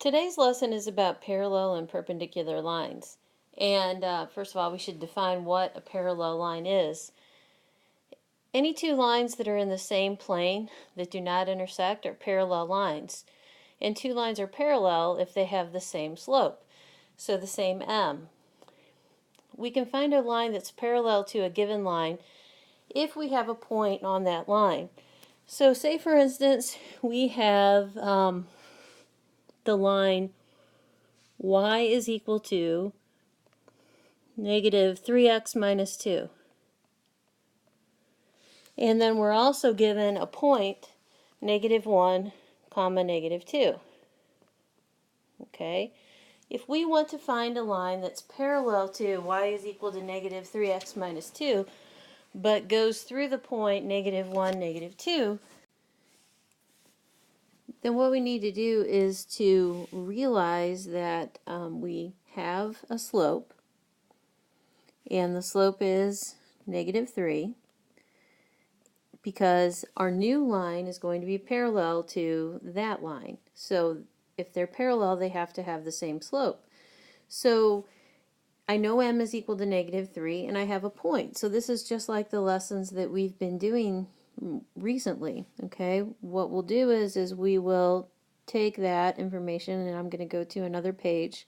Today's lesson is about parallel and perpendicular lines. And first of all, we should define what a parallel line is. Any two lines that are in the same plane that do not intersect are parallel lines. And two lines are parallel if they have the same slope, so the same m. We can find a line that's parallel to a given line if we have a point on that line. So say for instance we have the line y is equal to negative 3x minus 2. And then we're also given a point, negative 1, comma, negative 2. Okay? If we want to find a line that's parallel to y is equal to negative 3x minus 2, but goes through the point negative 1, negative 2, then what we need to do is to realize that we have a slope, and the slope is negative 3, because our new line is going to be parallel to that line. So if they're parallel, they have to have the same slope. So I know m is equal to negative 3, and I have a point. So this is just like the lessons that we've been doing recently. Okay, what we'll do is we will take that information, and I'm going to go to another page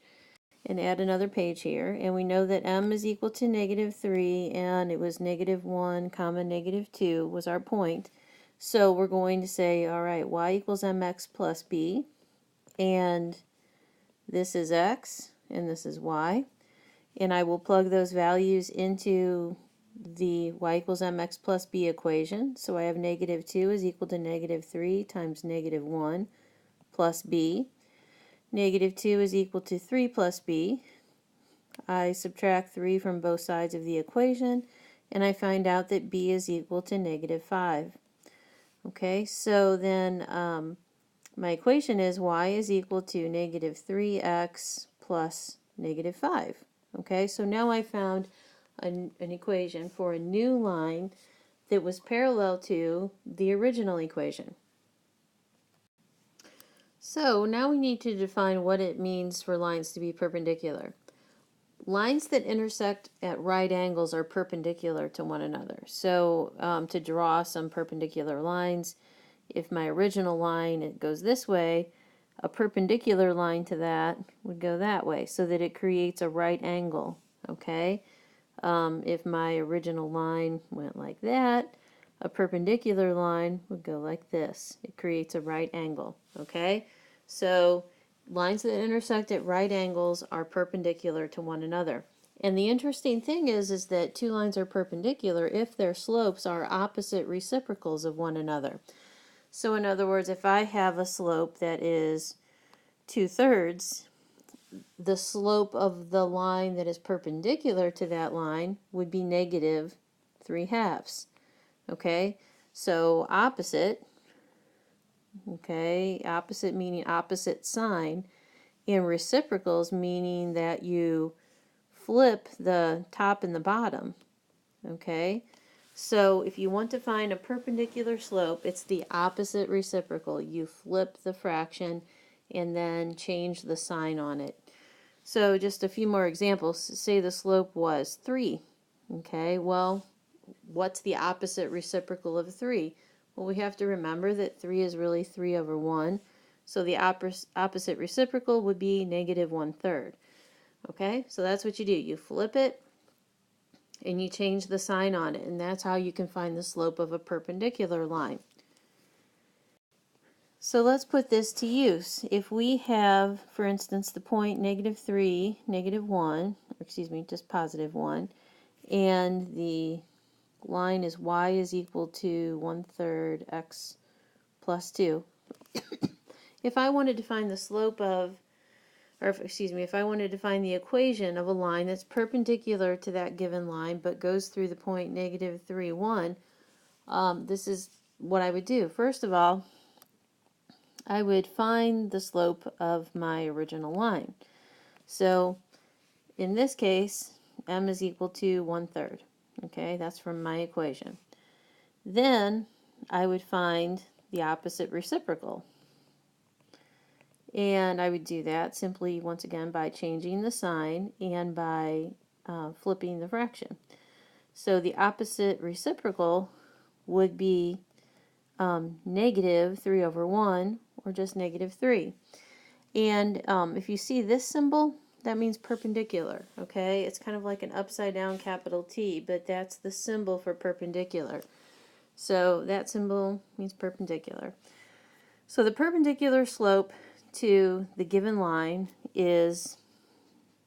and add another page here, and we know that m is equal to negative 3, and it was negative 1 comma negative 2 was our point. So we're going to say, all right, y equals mx plus b, and this is x and this is y, and I will plug those values into the y equals mx plus b equation. So I have negative 2 is equal to negative 3 times negative 1 plus b. Negative 2 is equal to 3 plus b. I subtract 3 from both sides of the equation, and I find out that b is equal to negative 5. Okay, so then my equation is y is equal to negative 3x plus negative 5. Okay, so now I found an equation for a new line that was parallel to the original equation. So now we need to define what it means for lines to be perpendicular. Lines that intersect at right angles are perpendicular to one another. So to draw some perpendicular lines, if my original line it goes this way, a perpendicular line to that would go that way, so that it creates a right angle. Okay, if my original line went like that, a perpendicular line would go like this. It creates a right angle. Okay, so lines that intersect at right angles are perpendicular to one another. And the interesting thing is that two lines are perpendicular if their slopes are opposite reciprocals of one another. So in other words, if I have a slope that is 2/3, the slope of the line that is perpendicular to that line would be negative 3/2. Okay, so opposite, okay, opposite meaning opposite sign, and reciprocals meaning that you flip the top and the bottom. Okay, so if you want to find a perpendicular slope, it's the opposite reciprocal. You flip the fraction and then change the sign on it. So just a few more examples. Say the slope was 3. Okay, well, what's the opposite reciprocal of 3? Well, we have to remember that 3 is really 3 over 1. So the opposite reciprocal would be negative 1/3. Okay, so that's what you do. You flip it and you change the sign on it, and that's how you can find the slope of a perpendicular line. So let's put this to use. If we have, for instance, the point negative 3, negative 1, or excuse me, just positive 1, and the line is y is equal to 1/3 x plus 2. If I wanted to find the slope of, or if I wanted to find the equation of a line that's perpendicular to that given line but goes through the point negative 3, 1, this is what I would do. First of all, I would find the slope of my original line. So in this case, m is equal to 1/3. Okay, that's from my equation. Then I would find the opposite reciprocal. And I would do that simply, once again, by changing the sign and by flipping the fraction. So the opposite reciprocal would be negative 3 over 1, or just negative 3. And if you see this symbol, that means perpendicular, okay? It's kind of like an upside down capital T, but that's the symbol for perpendicular. So that symbol means perpendicular. So the perpendicular slope to the given line is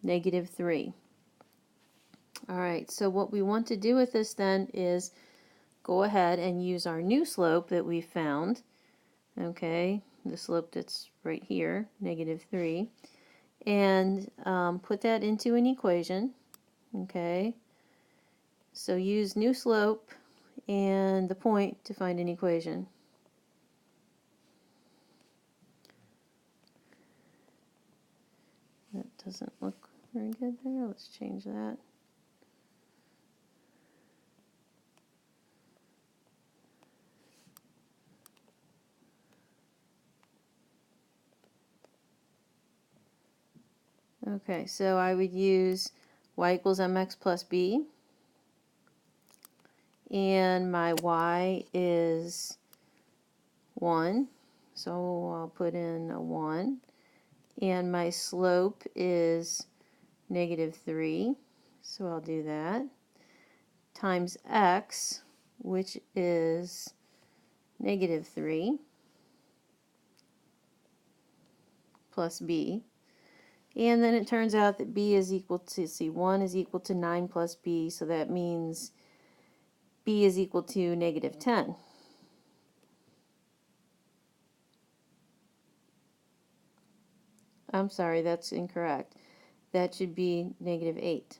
negative 3. All right, so what we want to do with this then is go ahead and use our new slope that we found, okay, the slope that's right here, negative 3, and put that into an equation, okay? So use new slope and the point to find an equation. That doesn't look very good there. Let's change that. Okay, so I would use y equals mx plus b, and my y is 1, so I'll put in a 1, and my slope is negative 3, so I'll do that, times x, which is negative 3, plus b. And then it turns out that b is equal to, see, 1 is equal to 9 plus b, so that means b is equal to negative 10. I'm sorry, that's incorrect. That should be negative 8.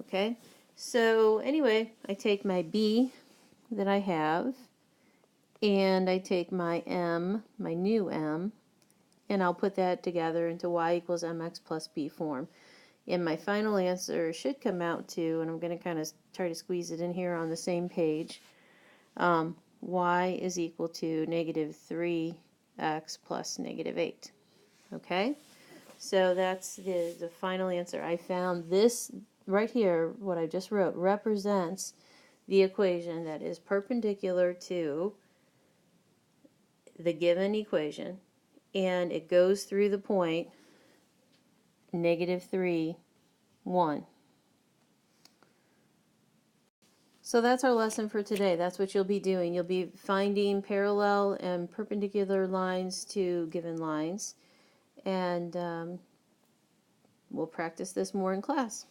Okay, so anyway, I take my b that I have, and I take my m, my new m, and I'll put that together into y equals mx plus b form. And my final answer should come out to, and I'm going to kind of try to squeeze it in here on the same page, y is equal to negative 3x plus negative 8. Okay, so that's the final answer. I found this right here, what I just wrote, represents the equation that is perpendicular to the given equation, and it goes through the point negative 3, 1. So that's our lesson for today. That's what you'll be doing. You'll be finding parallel and perpendicular lines to given lines, and we'll practice this more in class.